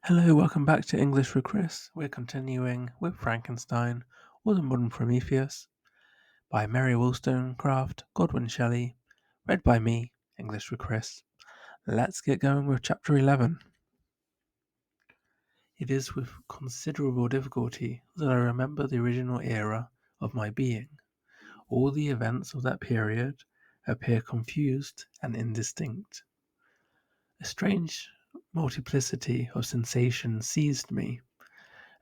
Hello, welcome back to English with Chris. We're continuing with Frankenstein, or the Modern Prometheus, by Mary Wollstonecraft, Godwin Shelley, read by me, English with Chris. Let's get going with Chapter 11. It is with considerable difficulty that I remember the original era of my being. All the events of that period appear confused and indistinct. A strange multiplicity of sensations seized me,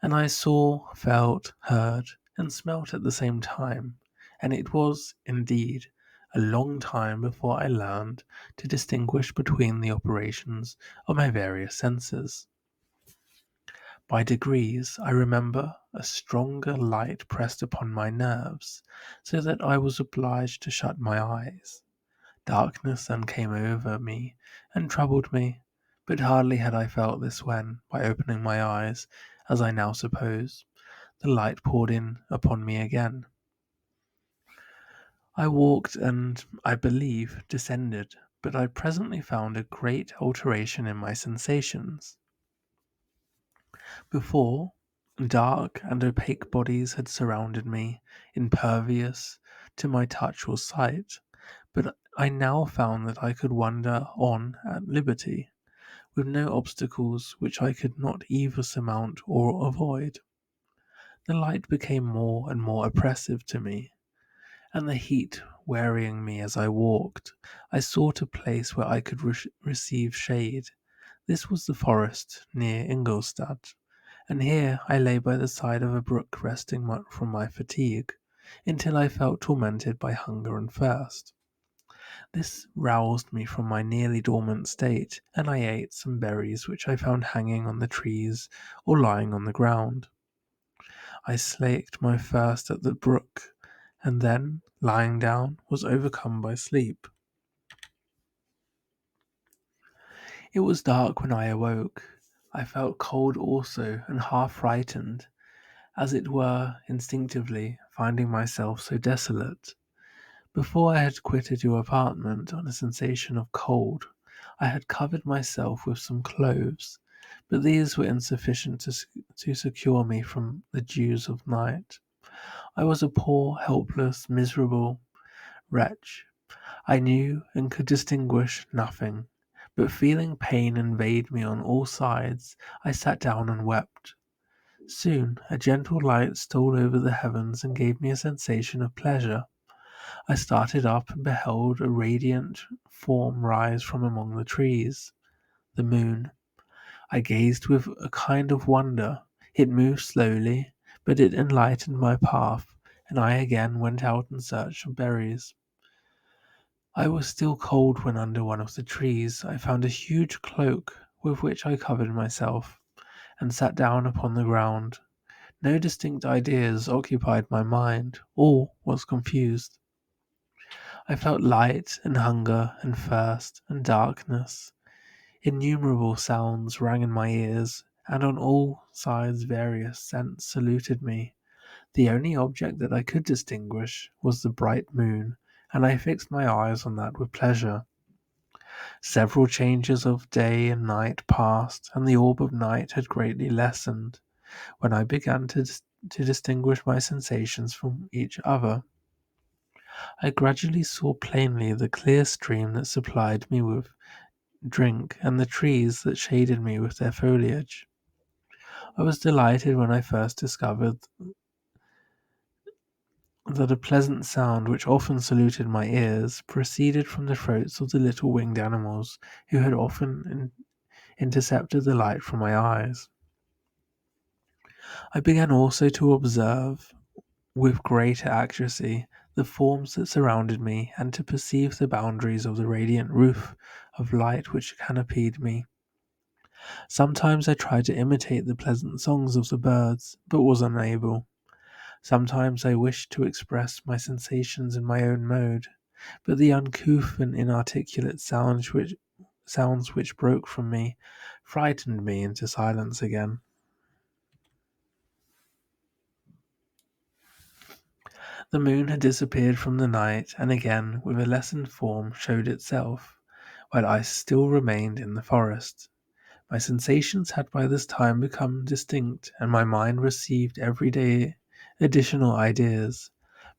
and I saw, felt, heard, and smelt at the same time, and it was, indeed, a long time before I learned to distinguish between the operations of my various senses. By degrees, I remember, a stronger light pressed upon my nerves, so that I was obliged to shut my eyes. Darkness then came over me and troubled me, but hardly had I felt this when, by opening my eyes, as I now suppose, the light poured in upon me again. I walked and, I believe, descended, but I presently found a great alteration in my sensations. Before, dark and opaque bodies had surrounded me, impervious to my touch or sight, but I now found that I could wander on at liberty, with no obstacles which I could not either surmount or avoid. The light became more and more oppressive to me, and the heat wearying me as I walked, I sought a place where I could receive shade. This was the forest near Ingolstadt, and here I lay by the side of a brook resting from my fatigue, until I felt tormented by hunger and thirst. This roused me from my nearly dormant state, and I ate some berries which I found hanging on the trees or lying on the ground. I slaked my thirst at the brook, and then, lying down, was overcome by sleep. It was dark when I awoke. I felt cold also, and half frightened, as it were instinctively, finding myself so desolate. Before I had quitted your apartment on a sensation of cold, I had covered myself with some clothes, but these were insufficient to secure me from the dews of night. I was a poor, helpless, miserable wretch. I knew and could distinguish nothing, but feeling pain invade me on all sides, I sat down and wept. Soon a gentle light stole over the heavens and gave me a sensation of pleasure. I started up and beheld a radiant form rise from among the trees. The moon. I gazed with a kind of wonder. It moved slowly, but it enlightened my path, and I again went out in search of berries. I was still cold when under one of the trees I found a huge cloak with which I covered myself, and sat down upon the ground. No distinct ideas occupied my mind. All was confused. I felt light and hunger and thirst and darkness. Innumerable sounds rang in my ears, and on all sides various scents saluted me. The only object that I could distinguish was the bright moon, and I fixed my eyes on that with pleasure. Several changes of day and night passed, and the orb of night had greatly lessened, when I began to distinguish my sensations from each other. I gradually saw plainly the clear stream that supplied me with drink, and the trees that shaded me with their foliage. I was delighted when I first discovered that a pleasant sound which often saluted my ears proceeded from the throats of the little winged animals who had often intercepted the light from my eyes. I began also to observe with greater accuracy the forms that surrounded me, and to perceive the boundaries of the radiant roof of light which canopied me. Sometimes I tried to imitate the pleasant songs of the birds, but was unable. Sometimes I wished to express my sensations in my own mode, but the uncouth and inarticulate sounds which broke from me frightened me into silence again. The moon had disappeared from the night, and again, with a lessened form, showed itself, while I still remained in the forest. My sensations had by this time become distinct, and my mind received every day additional ideas.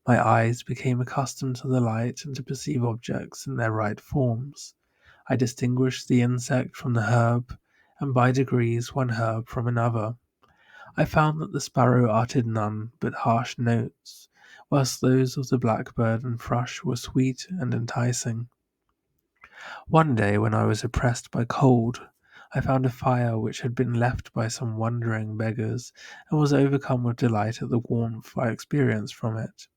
My eyes became accustomed to the light and to perceive objects in their right forms. I distinguished the insect from the herb, and by degrees one herb from another. I found that the sparrow uttered none but harsh notes, whilst those of the blackbird and thrush were sweet and enticing. One day, when I was oppressed by cold, I found a fire which had been left by some wandering beggars, and was overcome with delight at the warmth I experienced from it.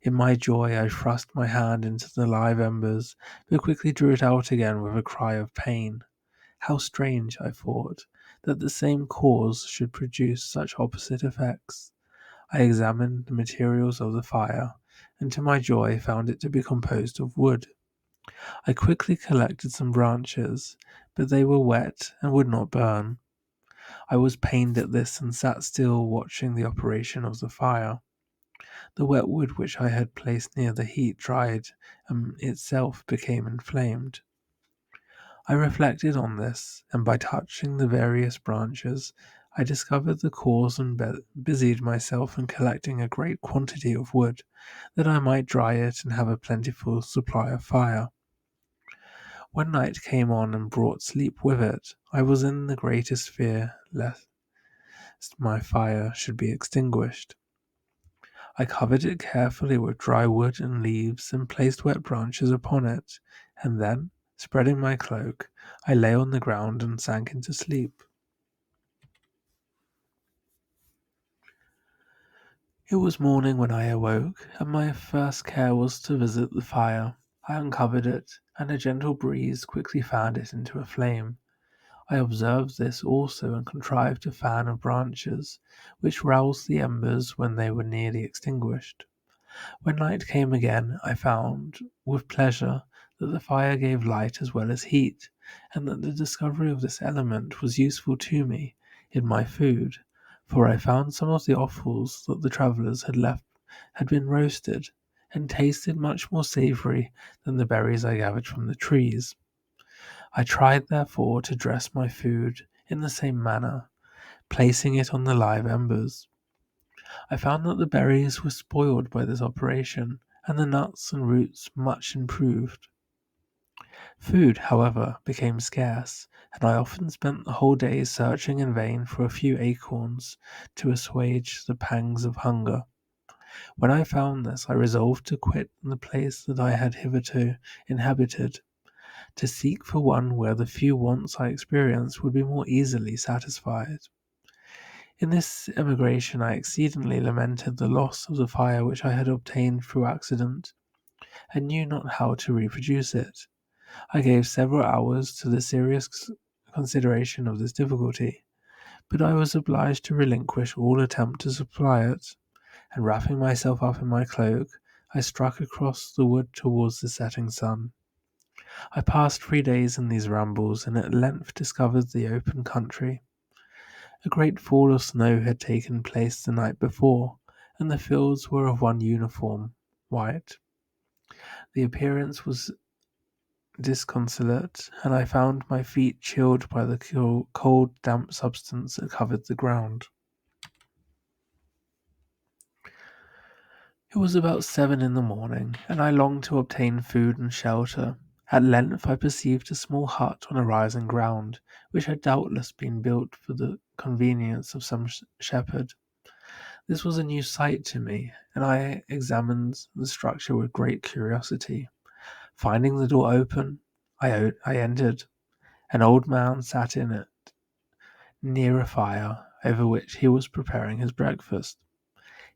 In my joy I thrust my hand into the live embers, but quickly drew it out again with a cry of pain. How strange, I thought, that the same cause should produce such opposite effects. I examined the materials of the fire, and to my joy found it to be composed of wood. I quickly collected some branches, but they were wet and would not burn. I was pained at this and sat still watching the operation of the fire. The wet wood which I had placed near the heat dried and itself became inflamed. I reflected on this, and by touching the various branches, I discovered the cause and busied myself in collecting a great quantity of wood, that I might dry it and have a plentiful supply of fire. When night came on and brought sleep with it, I was in the greatest fear lest my fire should be extinguished. I covered it carefully with dry wood and leaves, and placed wet branches upon it, and then, spreading my cloak, I lay on the ground and sank into sleep. It was morning when I awoke, and my first care was to visit the fire. I uncovered it, and a gentle breeze quickly fanned it into a flame. I observed this also, and contrived a fan of branches, which roused the embers when they were nearly extinguished. When night came again, I found, with pleasure, that the fire gave light as well as heat, and that the discovery of this element was useful to me in my food, for I found some of the offals that the travellers had left had been roasted, and tasted much more savoury than the berries I gathered from the trees. I tried, therefore, to dress my food in the same manner, placing it on the live embers. I found that the berries were spoiled by this operation, and the nuts and roots much improved. Food, however, became scarce, and I often spent the whole day searching in vain for a few acorns to assuage the pangs of hunger. When I found this, I resolved to quit the place that I had hitherto inhabited, to seek for one where the few wants I experienced would be more easily satisfied. In this emigration I exceedingly lamented the loss of the fire which I had obtained through accident, and knew not how to reproduce it. I gave several hours to the serious consideration of this difficulty, but I was obliged to relinquish all attempt to supply it, and wrapping myself up in my cloak, I struck across the wood towards the setting sun. I passed 3 days in these rambles, and at length discovered the open country. A great fall of snow had taken place the night before, and the fields were of one uniform white. The appearance was disconsolate, and I found my feet chilled by the cold, damp substance that covered the ground. It was about 7 in the morning, and I longed to obtain food and shelter. At length I perceived a small hut on a rising ground, which had doubtless been built for the convenience of some shepherd. This was a new sight to me, and I examined the structure with great curiosity. Finding the door open, I entered. An old man sat in it, near a fire, over which he was preparing his breakfast.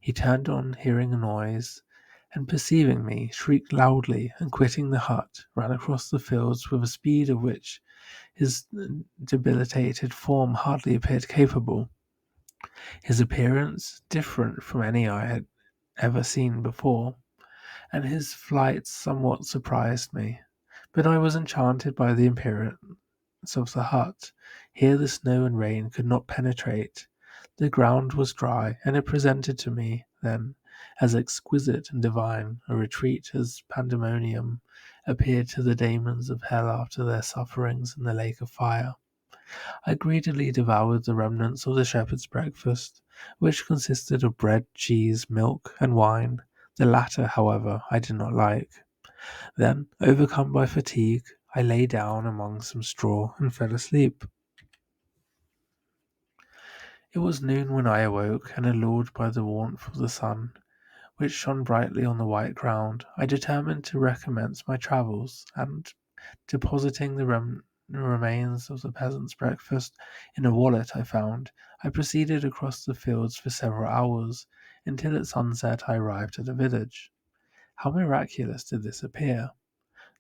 He turned on hearing a noise, and perceiving me, shrieked loudly, and quitting the hut, ran across the fields with a speed of which his debilitated form hardly appeared capable. His appearance different from any I had ever seen before, and his flight somewhat surprised me. But I was enchanted by the appearance of the hut. Here the snow and rain could not penetrate. The ground was dry, and it presented to me, then, as exquisite and divine a retreat as pandemonium appeared to the demons of hell after their sufferings in the lake of fire. I greedily devoured the remnants of the shepherd's breakfast, which consisted of bread, cheese, milk, and wine. The latter, however, I did not like. Then, overcome by fatigue, I lay down among some straw and fell asleep. It was noon when I awoke, and allured by the warmth of the sun, which shone brightly on the white ground, I determined to recommence my travels, and depositing the remains of the peasant's breakfast in a wallet I found, I proceeded across the fields for several hours, until at sunset I arrived at a village. How miraculous did this appear!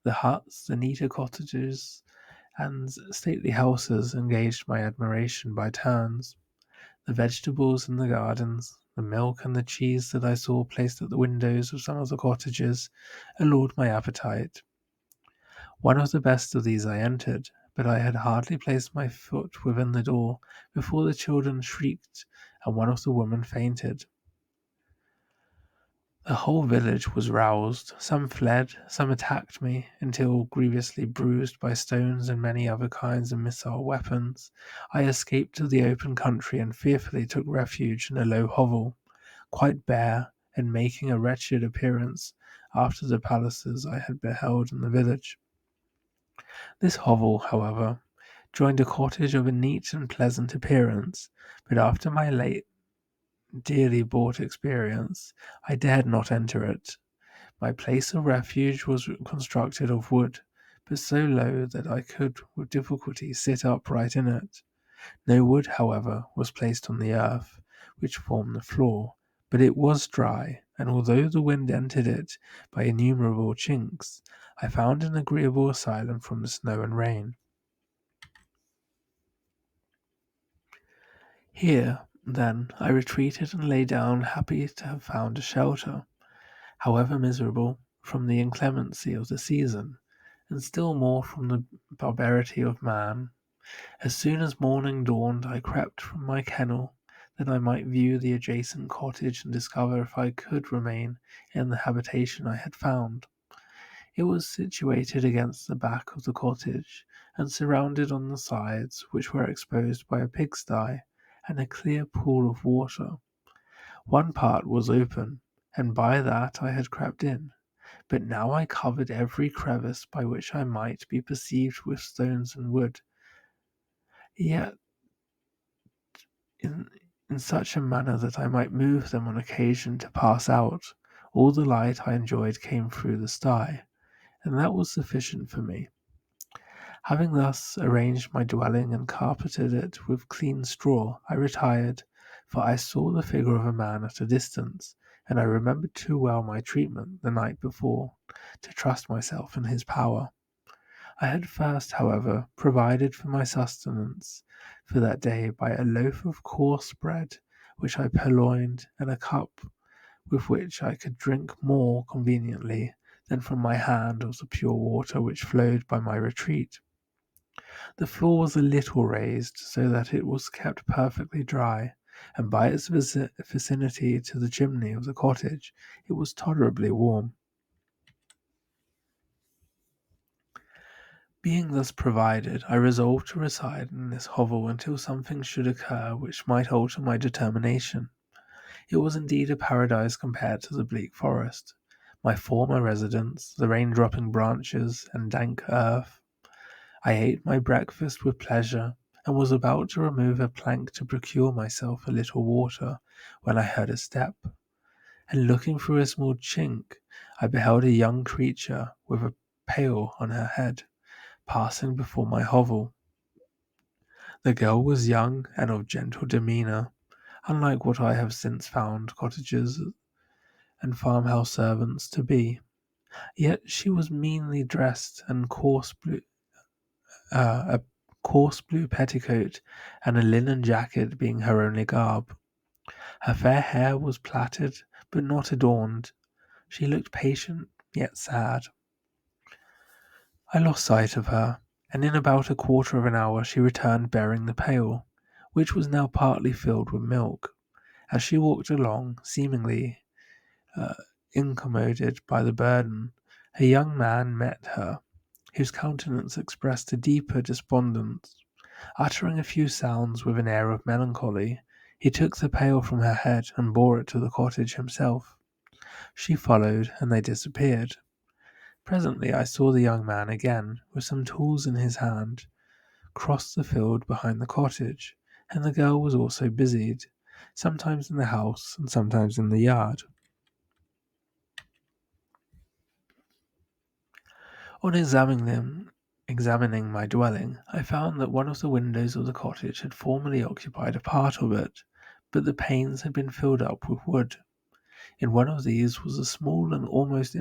The huts, the neater cottages, and stately houses engaged my admiration by turns. The vegetables in the gardens, the milk and the cheese that I saw placed at the windows of some of the cottages, allured my appetite. One of the best of these I entered, but I had hardly placed my foot within the door before the children shrieked and one of the women fainted. The whole village was roused. Some fled, some attacked me, until, grievously bruised by stones and many other kinds of missile weapons, I escaped to the open country and fearfully took refuge in a low hovel, quite bare and making a wretched appearance after the palaces I had beheld in the village. This hovel, however, joined a cottage of a neat and pleasant appearance, but after my late dearly bought experience, I dared not enter it. My place of refuge was constructed of wood, but so low that I could with difficulty sit upright in it. No wood, however, was placed on the earth, which formed the floor, but it was dry, and although the wind entered it by innumerable chinks, I found an agreeable asylum from the snow and rain. Here, then, I retreated and lay down, happy to have found a shelter, however miserable, from the inclemency of the season, and still more from the barbarity of man. As soon as morning dawned, I crept from my kennel, that I might view the adjacent cottage and discover if I could remain in the habitation I had found. It was situated against the back of the cottage, and surrounded on the sides, which were exposed by a pigsty and a clear pool of water. One part was open, and by that I had crept in, but now I covered every crevice by which I might be perceived with stones and wood, yet in, in such a manner that I might move them on occasion to pass out. All the light I enjoyed came through the sty, and that was sufficient for me. Having thus arranged my dwelling and carpeted it with clean straw, I retired, for I saw the figure of a man at a distance, and I remembered too well my treatment the night before to trust myself in his power. I had first, however, provided for my sustenance for that day by a loaf of coarse bread, which I purloined, and a cup with which I could drink more conveniently than from my hand of the pure water which flowed by my retreat. The floor was a little raised, so that it was kept perfectly dry, and by its vicinity to the chimney of the cottage, it was tolerably warm. Being thus provided, I resolved to reside in this hovel until something should occur which might alter my determination. It was indeed a paradise compared to the bleak forest, my former residence, the rain-dropping branches and dank earth. I ate my breakfast with pleasure, and was about to remove a plank to procure myself a little water, when I heard a step, and looking through a small chink, I beheld a young creature with a pail on her head, passing before my hovel. The girl was young and of gentle demeanour, unlike what I have since found cottagers and farmhouse servants to be. Yet she was meanly dressed, and a coarse blue petticoat and a linen jacket being her only garb. Her fair hair was plaited, but not adorned. She looked patient, yet sad. I lost sight of her, and in about a quarter of an hour she returned bearing the pail, which was now partly filled with milk. As she walked along, seemingly uh, incommoded by the burden, a young man met her, whose countenance expressed a deeper despondence. Uttering a few sounds with an air of melancholy, he took the pail from her head and bore it to the cottage himself. She followed, and they disappeared. Presently I saw the young man again, with some tools in his hand, cross the field behind the cottage, and the girl was also busied, sometimes in the house and sometimes in the yard. On examining my dwelling, I found that one of the windows of the cottage had formerly occupied a part of it, but the panes had been filled up with wood. In one of these was a small and almost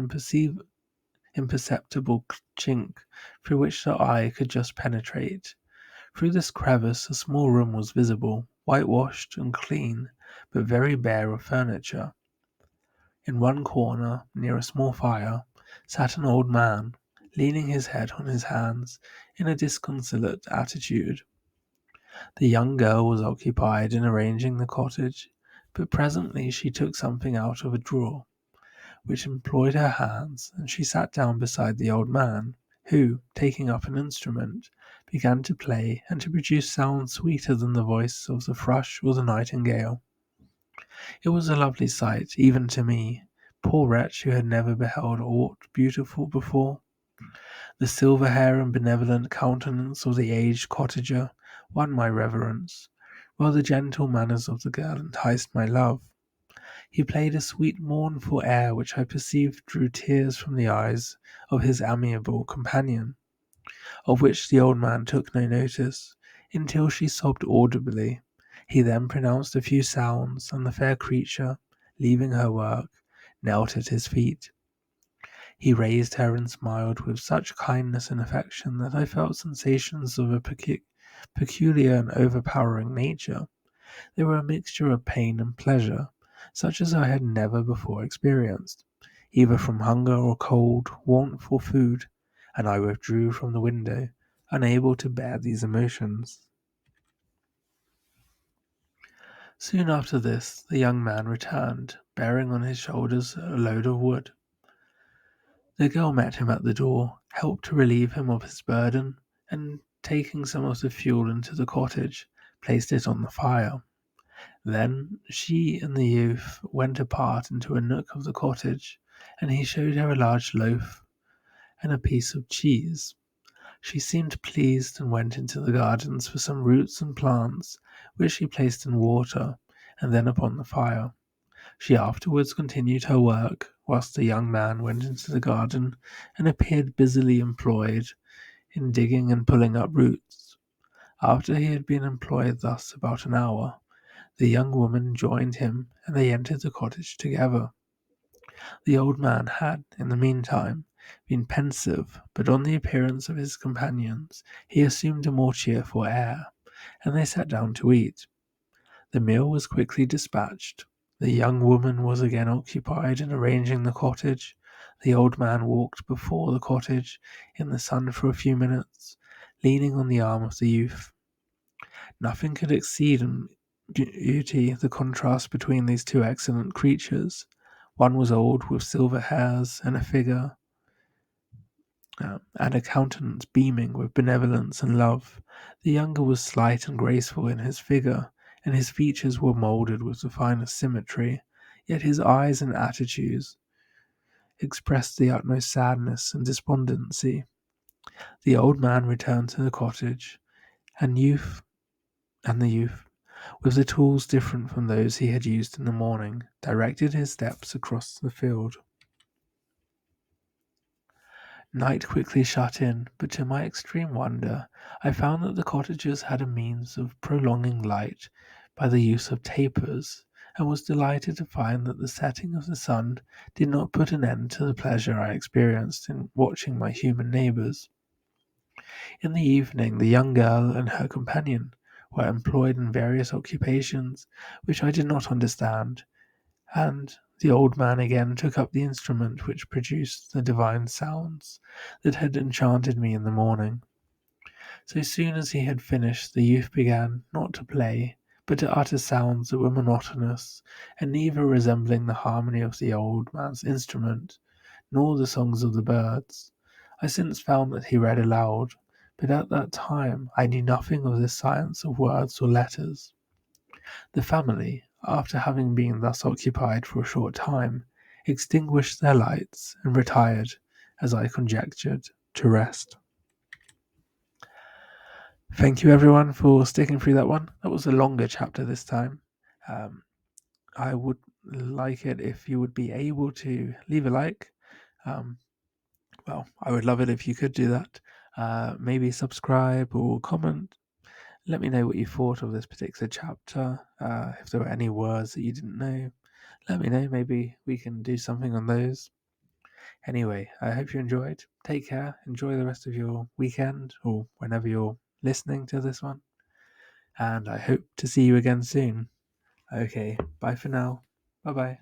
imperceptible chink through which the eye could just penetrate. Through this crevice a small room was visible, whitewashed and clean, but very bare of furniture. In one corner, near a small fire, sat an old man, leaning his head on his hands in a disconsolate attitude. The young girl was occupied in arranging the cottage, but presently she took something out of a drawer, which employed her hands, and she sat down beside the old man, who, taking up an instrument, began to play and to produce sounds sweeter than the voice of the thrush or the nightingale. It was a lovely sight, even to me, poor wretch who had never beheld aught beautiful before. The silver hair and benevolent countenance of the aged cottager won my reverence, while the gentle manners of the girl enticed my love. He played a sweet mournful air which I perceived drew tears from the eyes of his amiable companion, of which the old man took no notice, until she sobbed audibly. He then pronounced a few sounds, and the fair creature, leaving her work, knelt at his feet. He raised her and smiled with such kindness and affection that I felt sensations of a peculiar and overpowering nature. They were a mixture of pain and pleasure, such as I had never before experienced, either from hunger or cold, warmth or food, and I withdrew from the window, unable to bear these emotions. Soon after this, the young man returned, bearing on his shoulders a load of wood. The girl met him at the door, helped to relieve him of his burden, and taking some of the fuel into the cottage, placed it on the fire. Then she and the youth went apart into a nook of the cottage, and he showed her a large loaf and a piece of cheese. She seemed pleased and went into the gardens for some roots and plants, which she placed in water and then upon the fire. She afterwards continued her work, whilst the young man went into the garden and appeared busily employed in digging and pulling up roots. After he had been employed thus about an hour, the young woman joined him, and they entered the cottage together. The old man had, in the meantime, been pensive, but on the appearance of his companions he assumed a more cheerful air, and they sat down to eat. The meal was quickly dispatched. The young woman was again occupied in arranging the cottage. The old man walked before the cottage in the sun for a few minutes, leaning on the arm of the youth. Nothing could exceed in beauty the contrast between these two excellent creatures. One was old, with silver hairs and a figure, and a countenance beaming with benevolence and love. The younger was slight and graceful in his figure, and his features were moulded with the finest symmetry, yet his eyes and attitudes expressed the utmost sadness and despondency. The old man returned to the cottage, and the youth, with the tools different from those he had used in the morning, directed his steps across the field. Night quickly shut in, but to my extreme wonder, I found that the cottagers had a means of prolonging light by the use of tapers, and was delighted to find that the setting of the sun did not put an end to the pleasure I experienced in watching my human neighbours. In the evening, the young girl and her companion were employed in various occupations which I did not understand, and the old man again took up the instrument which produced the divine sounds that had enchanted me in the morning. So soon as he had finished, the youth began, not to play, but to utter sounds that were monotonous, and neither resembling the harmony of the old man's instrument, nor the songs of the birds. I since found that he read aloud, But at that time I knew nothing of this science of words or letters. The family, after having been thus occupied for a short time, extinguished their lights and retired, as I conjectured, to rest. Thank you everyone for sticking through that one. That was a longer chapter this time. I would like it if you would be able to leave a like. I would love it if you could do that. Maybe subscribe or comment. Let me know what you thought of this particular chapter. If there were any words that you didn't know, let me know. Maybe we can do something on those. Anyway, I hope you enjoyed. Take care. Enjoy the rest of your weekend or whenever you're listening to this one. And I hope to see you again soon. Okay, bye for now. Bye bye.